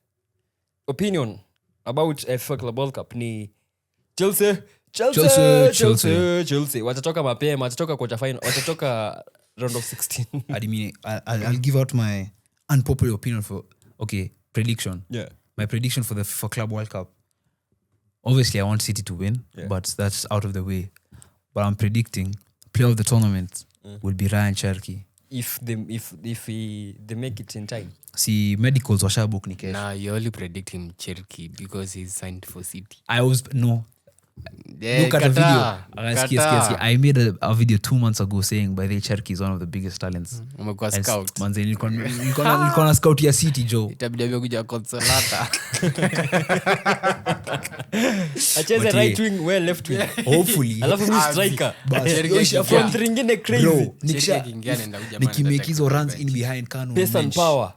opinion about FIFA Club World Cup ni Chelsea. Watatoka mapema, watatoka quarter final, watatoka round of 16. I'll give out my unpopular opinion for prediction. My prediction for the FIFA Club World Cup. Obviously, I want City to win, but that's out of the way. But I'm predicting player of the tournament will be Ryan Cherky. If they make it in time. See, medicals washabook ni kesho. Nah, you're only predicting Cherky because he's signed for City. Look at a video. Kataa. Ski. I made a video 2 months ago saying by the Cherki is one of the biggest talents. Umekuwa And scout. manze, nilikuwa na scout ya City Joe. Itabidi amekuja Consolata. acheze But right wing well left wing Hopefully. alafu mi striker Cherki front ringine crazy Bro, Cherki anaenda kuja nikimake man hizo runs in behind Kanu. pace and power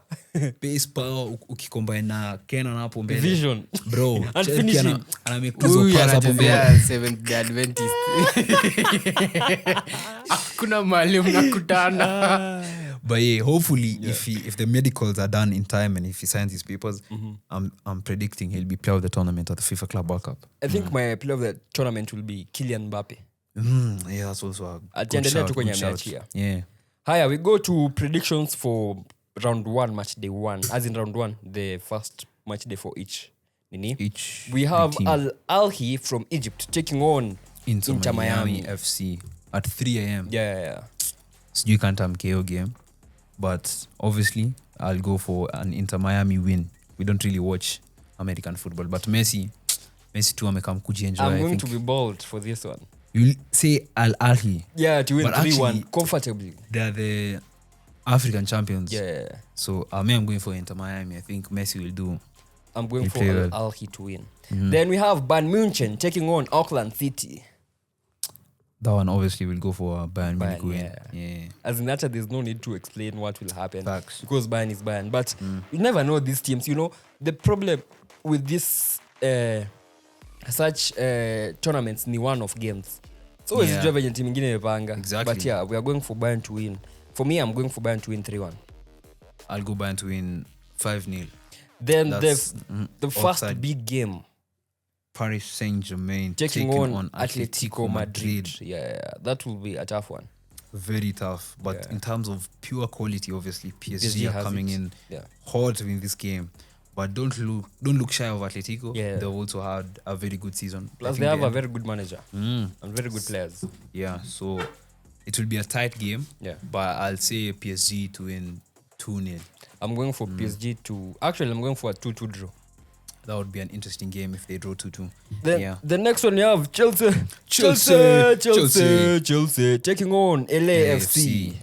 Pace power ukicombine na Kenan hapo mbele. vision Bro, And Cherki finishing. ana make hizo Huyu pass hapo mbele. anachezea Seventh Day Adventist. Hakuna mahali mnakutana. But yeah, hopefully if the medicals are done in time and if he signs his papers, I'm predicting he'll be player of the tournament at the FIFA Club World Cup. I think my player of the tournament will be Kylian Mbappe. Yeah, that's also a good Atiendelea tu shout, kwenye good shout. ameachia. Yeah. Haya, we go to predictions for round 1 match day 1. As in round 1, the first match day for each. Nini? Each We have team. Al Ahly from Egypt taking on Inter Miami Miami. FC at 3 a.m. Yeah. So you can't have KO game. But obviously, I'll go for an Inter Miami win. We don't really watch American football. But Messi too amekam kujienjoy. I'm I going think to be bold for this one. you'll say Al Ahly. Yeah, to win But 3-1 actually- comfortably. They're the African champions. Yeah. So me, I'm going for Inter Miami. I think Messi will do. I'm going They for play Al well. Ahly to win. Then we have Bayern Munchen taking on Auckland City. That one obviously will go for Bayern Munich Bayern, win. yeah. Yeah. As in that, there's no need to explain what will happen. Facts. Because Bayern is Bayern. But you never know these teams. You know, the problem with this such tournaments ni one of games. So always Yeah. jua venye team ingine imepanga. Exactly. But yeah, we are going for Bayern to win. For me, I'm going for Bayern to win 3-1. I'll go Bayern to win 5-0. Then That's, the first offside. big game Paris Saint-Germain taking on Atletico Madrid. Yeah, that will be a tough one. Very tough. But Yeah. in terms of pure quality, obviously PSG PSG are has coming it. in Yeah. hard to win this game. But don't look shy of Atletico. Yeah. They've also had a very good season. Plus, they have a very good manager and very good players. Yeah, so it will be a tight game. Yeah. But I'll say PSG to win 2-0. I'm going for PSG to... Actually, I'm going for a 2-2 draw. That would be an interesting game if they draw 2-2. Then Yeah. the next one you have Chelsea taking on LAFC.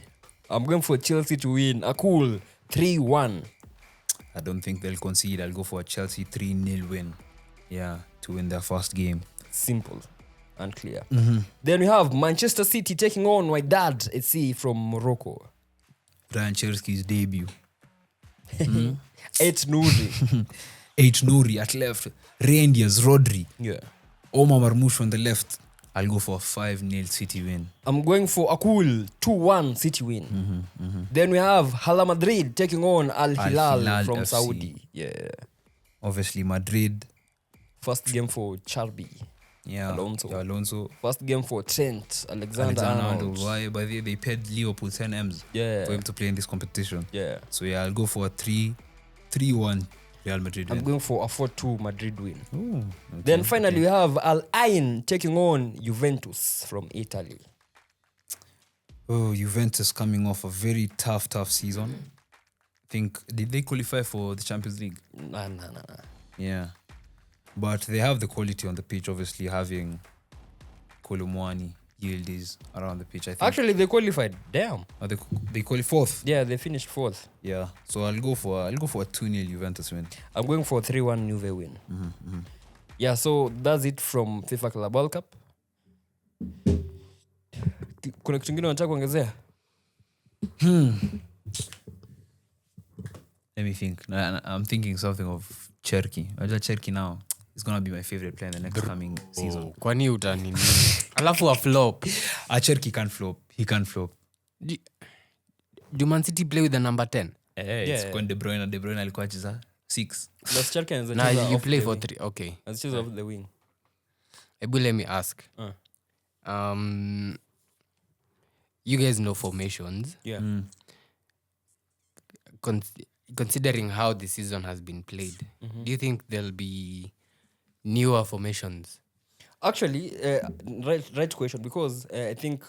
I'm going for Chelsea to win a cool 3-1. I don't think they'll concede. I'll go for a Chelsea 3-0 win. Yeah, to win their first game. Simple and clear. Then we have Manchester City taking on Wydad FC from Morocco. Brian Cherski's debut. 8 Nouri. 8 Nouri at left. Reindeers, Rodri. Yeah. Omar Marmoush on the left. I'll go for a 5-0 City win. I'm going for a cool 2-1 City win. Then we have Hala Madrid taking on Al Hilal Hilal from FC. Saudi. Yeah. Obviously, Madrid. First game for Charby. Yeah, Alonso. First game for Trent Alexander-Arnold. Why? But they paid Liverpool 10 M's Yeah. for him to play in this competition. Yeah. So yeah, I'll go for a 3-1 Real Madrid I'm win. going for a 4-2 Madrid win. Ooh, okay. Then finally we have Al Ain taking on Juventus from Italy. Oh, Juventus coming off a very tough season. I think, did they qualify for the Champions League? Nah. Yeah. But they have the quality on the pitch, obviously having Kolomwani, Yildiz around the pitch. I think Actually, they qualified. Damn. they qualify fourth. Yeah, they finished 4th. Yeah. So I'll go for a 2-0 Juventus win. I'm going for a 3-1 Juve win. Yeah, so that's it from FIFA Club World Cup. Kuna kitu kingine unataka kuongezea? Let me think. I'm thinking something of Cherki. Cherki now is going to be my favorite player in the next coming season. Kwani utanini? Alafu a flop. Cherki can't flop. He can't flop. Do Man City play with the number 10? It's when De Bruyne alikuwa acheza 6. That's Cherki anaweza Nah, cheza you off play the for wing. 3. Okay. Anaweza cheza off the wing. Ebu, let me ask. You guys know formations. Yeah. Considering how the season has been played, do you think there'll be newer formations? Actually, right question, because I think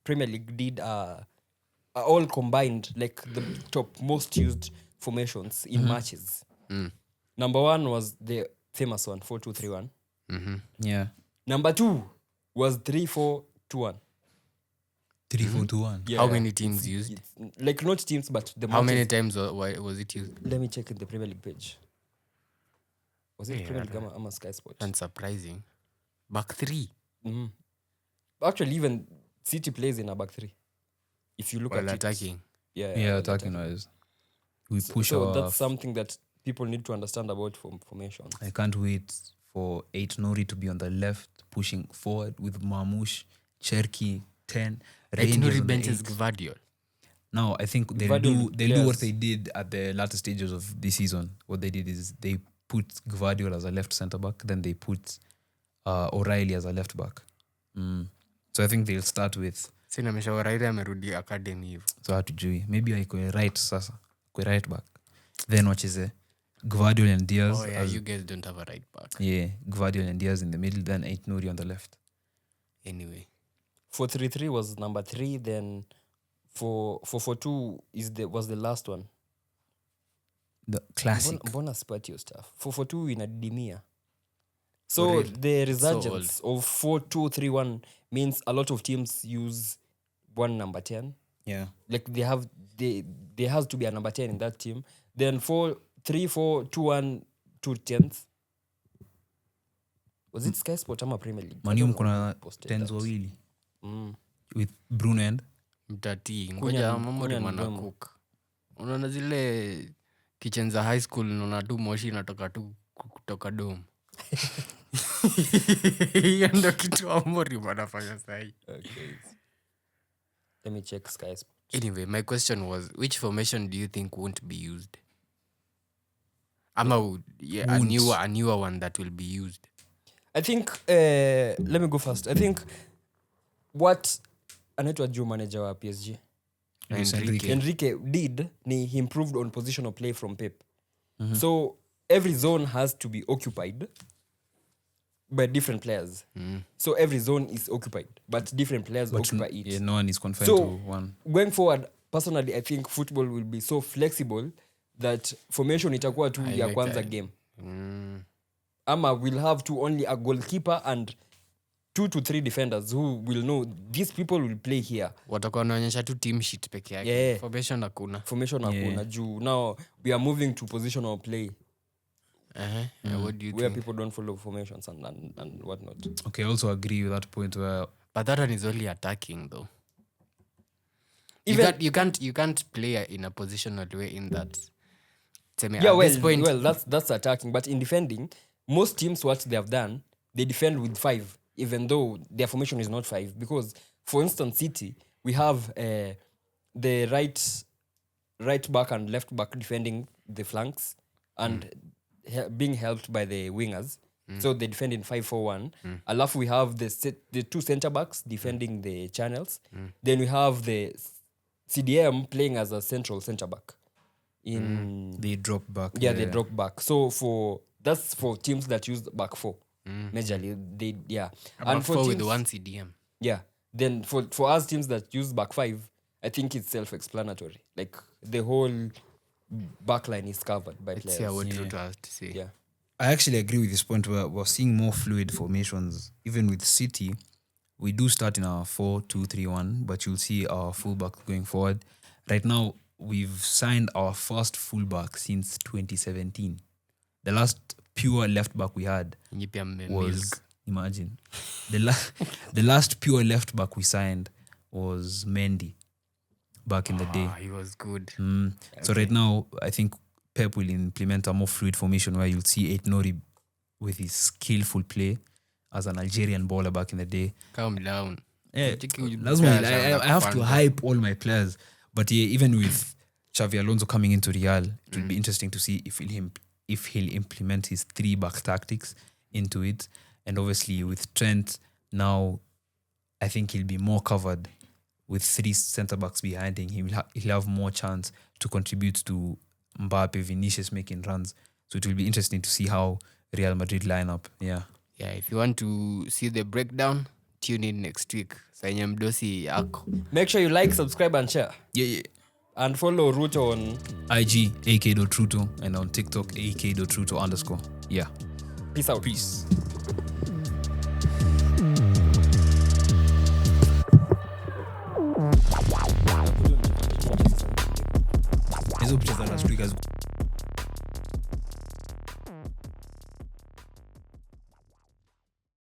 Premier League did all combined, like the top most used formations in matches. Number 1 was the famous one, 4-2-3-1. Yeah. Number 2 was 3-4-2-1. 3-4-2-1. Yeah. How many teams used? It's, like not teams, but the How many matches. times was it used? Let me check in the Premier League page. Was it Yeah, Premier League ama Sky Sport? Unsurprising. Back 3. Mm-hmm. Actually, even City plays in a back 3. If you look While at attacking. it. Yeah, attacking wise. We push so our... that's something that people need to understand about formations. I can't wait for 8 Nori to be on the left, pushing forward with Marmoush, Cherki, 10. Rangers Nuri on the benches 8. Gvardiol. Now, I think they'll do what they did at the latter stages of the season. What they did is they put Gvardiol as a left centre-back, then they put O'Reilly as a left-back. So I think they'll start with... Sina mesha O'Reilly amerudi academy hivyo. So hatujui. Maybe aikwe right sasa. Kwe right back. Then wacheze Gvardiol and Diaz. Oh yeah, you guys don't have a right back. Yeah, Gvardiol and Diaz in the middle, then 8 Nuri on the left. Anyway. 4-3-3 was number 3. Then 4-4-2 was the last one. The classic. Mbona sipati stuff. 4-4-2 inadidimia. So the resurgence of 4-2-3-1 means a lot of teams use one number 10. Yeah. Like there has to be a number 10 in that team. Then 4-3-4-2-1 2 10s. Was it Sky Sport ama Premier League? Manium I don't know kuna who posted 10s that. wawili. With Bruno and Mtati. Kunya Ngoja ni mamori mana mdomo. cook. Unaona zile kitchen za high school unaona tu moshi inatoka tu kutoka dome. Hiyo ndo kitu Amori wanafanya sahi. Okay. Let me check Sky Sport. Anyway, my question was, which formation do you think won't be used? Ama a newer one that will be used. I think let me go first. I think what anaitwa Joe manager wa PSG Enrique did ni he improved on positional play from Pep. So every zone has to be occupied by different players. So every zone is occupied, but different players occupy it. Yeah, no one is confined So, to one. Going forward, personally, I think football will be so flexible that formation itakuwa tu ya kwanza game. Ama we'll have to only a goalkeeper and 2 to 3 defenders who will know these people will play here. Watakuwa wanaonyesha tu team sheet peke yake. Yeah. Formation hakuna. Formation hakuna juu now we are moving to positional play. What do you where think? people don't follow formations and whatnot. Okay, I also agree with that point where... But that one is only attacking though. Even You can't play in a positional way in that. yeah, well, that's attacking. But in defending, most teams what they have done, they defend with 5, even though their formation is not 5. Because, for instance, City, we have the right back and left back defending the flanks and being helped by the wingers. So they defend in 5-4-1. Alafu we have the 2 center backs defending the channels. Then we have the CDM playing as a central center back. They drop back. Yeah, they drop back. So that's for teams that use back 4 majorly. And for 4 with 1 CDM. Yeah. Then for us teams that use back 5, I think it's self-explanatory. Like the whole backline is covered by players. Yeah, what Rutto has to say. Yeah. I actually agree with this point where we're seeing more fluid formations. Even with City, we do start in our 4-2-3-1, but you'll see our fullback going forward. Right now, we've signed our first fullback since 2017. The last pure left back we had was, imagine, the last pure left back we signed was Mendy back in the day. He was good. So right now, I think Pep will implement a more fluid formation where you'll see 8 Nori with his skillful play as an Algerian baller back in the day. Calm down. Yeah, I have to hype all my players. But yeah, even with Xavi Alonso coming into Real, it will be interesting to see if he'll implement his 3-back tactics into it. And obviously with Trent, now I think he'll be more covered with 3 centre-backs behind him. He'll have more chance to contribute to Mbappe, Vinicius making runs. So it will be interesting to see how Real Madrid line up. Yeah, if you want to see the breakdown, tune in next week. Sanya mdosi yako. Make sure you like, subscribe, and share. Yeah. And follow Rutto on IG, ak.rutto, and on TikTok, ak.rutto_. Yeah. Peace out. Peace. hizo picha za last week